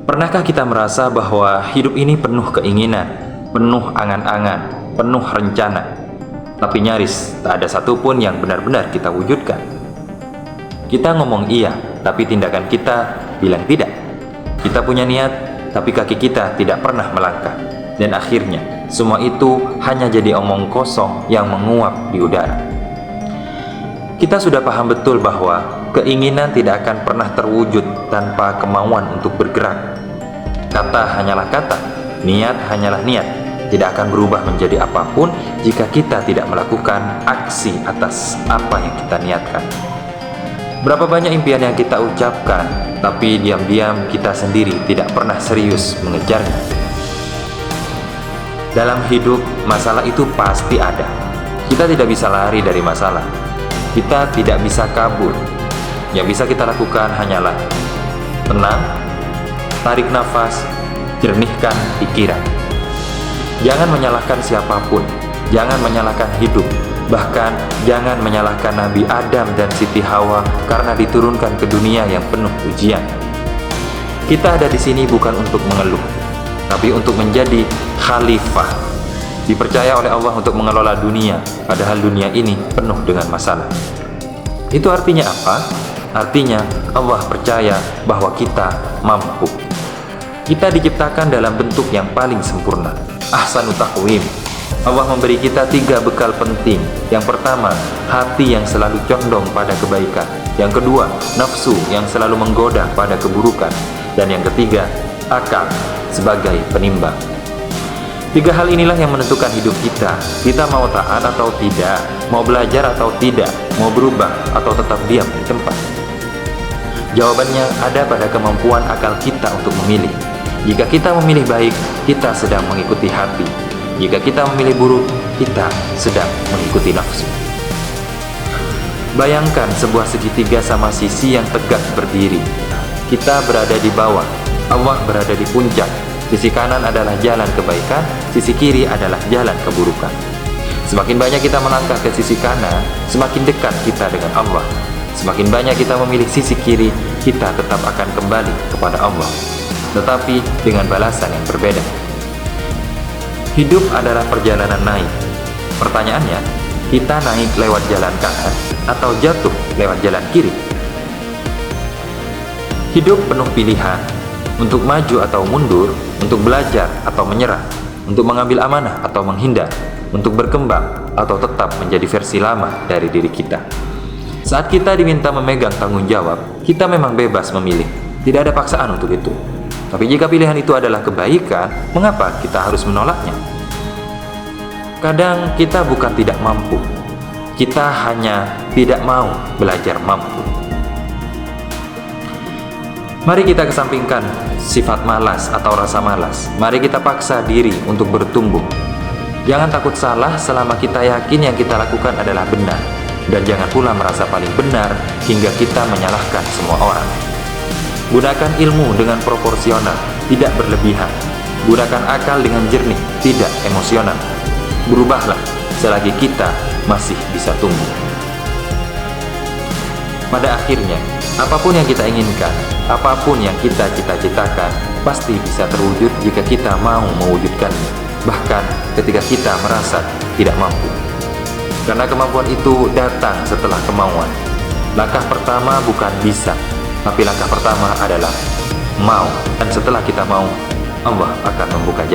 Pernahkah kita merasa bahwa hidup ini penuh keinginan, penuh angan-angan, penuh rencana, tapi nyaris tak ada satupun yang benar-benar kita wujudkan? Kita ngomong iya, tapi tindakan kita bilang tidak. Kita punya niat, tapi kaki kita tidak pernah melangkah. Dan akhirnya, semua itu hanya jadi omong kosong yang menguap di udara. Kita sudah paham betul bahwa keinginan tidak akan pernah terwujud tanpa kemauan untuk bergerak. Kata hanyalah kata, niat hanyalah niat, tidak akan berubah menjadi apapun jika kita tidak melakukan aksi atas apa yang kita niatkan. Berapa banyak impian yang kita ucapkan, tapi diam-diam kita sendiri tidak pernah serius mengejarnya. Dalam hidup, masalah itu pasti ada. Kita tidak bisa lari dari masalah. Kita tidak bisa kabur. Yang bisa kita lakukan hanyalah tenang, tarik nafas, jernihkan pikiran. Jangan menyalahkan siapapun, jangan menyalahkan hidup, bahkan jangan menyalahkan Nabi Adam dan Siti Hawa karena diturunkan ke dunia yang penuh ujian. Kita ada di sini bukan untuk mengeluh, tapi untuk menjadi khalifah. Dipercaya oleh Allah untuk mengelola dunia, padahal dunia ini penuh dengan masalah. Itu artinya apa? Artinya Allah percaya bahwa kita mampu. Kita diciptakan dalam bentuk yang paling sempurna, ahsanu taqwim. Allah memberi kita 3 bekal penting. Yang pertama, hati yang selalu condong pada kebaikan. Yang kedua, nafsu yang selalu menggoda pada keburukan. Dan yang ketiga, akal sebagai penimbang. 3 hal inilah yang menentukan hidup kita. Kita mau taat atau tidak, mau belajar atau tidak, mau berubah atau tetap diam di tempat. Jawabannya ada pada kemampuan akal kita untuk memilih. Jika kita memilih baik, kita sedang mengikuti hati. Jika kita memilih buruk, kita sedang mengikuti nafsu. Bayangkan sebuah segitiga sama sisi yang tegak berdiri. Kita berada di bawah, Allah berada di puncak. Sisi kanan adalah jalan kebaikan, sisi kiri adalah jalan keburukan. Semakin banyak kita melangkah ke sisi kanan, semakin dekat kita dengan Allah. Semakin banyak kita memilih sisi kiri, kita tetap akan kembali kepada Allah, tetapi dengan balasan yang berbeda. Hidup adalah perjalanan naik. Pertanyaannya, kita naik lewat jalan kanan atau jatuh lewat jalan kiri? Hidup penuh pilihan, untuk maju atau mundur, untuk belajar atau menyerah, untuk mengambil amanah atau menghindar, untuk berkembang atau tetap menjadi versi lama dari diri kita. Saat kita diminta memegang tanggung jawab, kita memang bebas memilih. Tidak ada paksaan untuk itu. Tapi jika pilihan itu adalah kebaikan, mengapa kita harus menolaknya? Kadang kita bukan tidak mampu, kita hanya tidak mau belajar mampu. Mari kita kesampingkan sifat malas atau rasa malas. Mari kita paksa diri untuk bertumbuh. Jangan takut salah selama kita yakin yang kita lakukan adalah benar. Dan jangan pula merasa paling benar hingga kita menyalahkan semua orang. Gunakan ilmu dengan proporsional, tidak berlebihan. Gunakan akal dengan jernih, tidak emosional. Berubahlah selagi kita masih bisa tumbuh. Pada akhirnya, apapun yang kita inginkan, apapun yang kita cita-citakan, pasti bisa terwujud jika kita mau mewujudkannya, bahkan ketika kita merasa tidak mampu. Karena kemampuan itu datang setelah kemauan. Langkah pertama bukan bisa, tapi langkah pertama adalah mau. Dan setelah kita mau, Allah akan membuka